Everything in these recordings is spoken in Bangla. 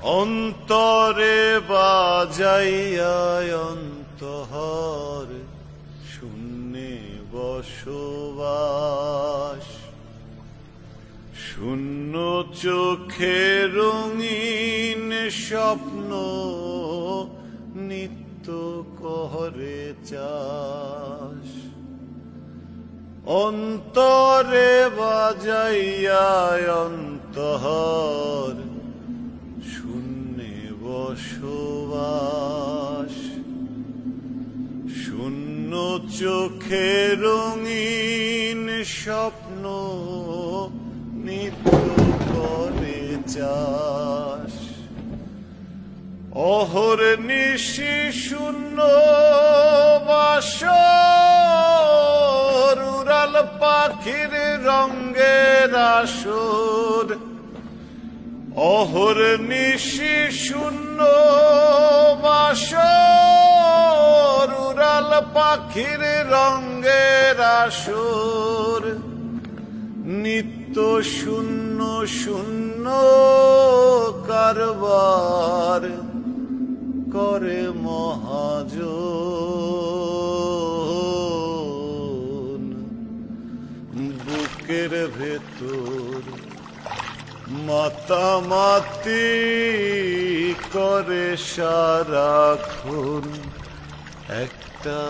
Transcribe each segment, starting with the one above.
অন্তরে বাজাইয়া অন্তহর শূন্যে বসবাস, শূন্য চোখে রঙিন স্বপ্ন নিত্য করে চাষ। অন্তরে বাজাইয়া অন্তহর শূন্যে বসবাস, শূন্য চোখে রঙিন স্বপ্ন নিত্য করে চাষ। অহর নিশি শূন্য বাসর, উড়াল পাখির রঙের আসর। অহর নিশি শূন্য বাসর, উড়াল পাখির রঙের আসর। নিত্য শূন্য শূন্য কারবার করে মহাজন। বুকের ভেতর মাতামাতি করে সারাক্ষণ একটা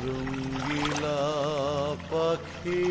রঙ্গিলা পাখি।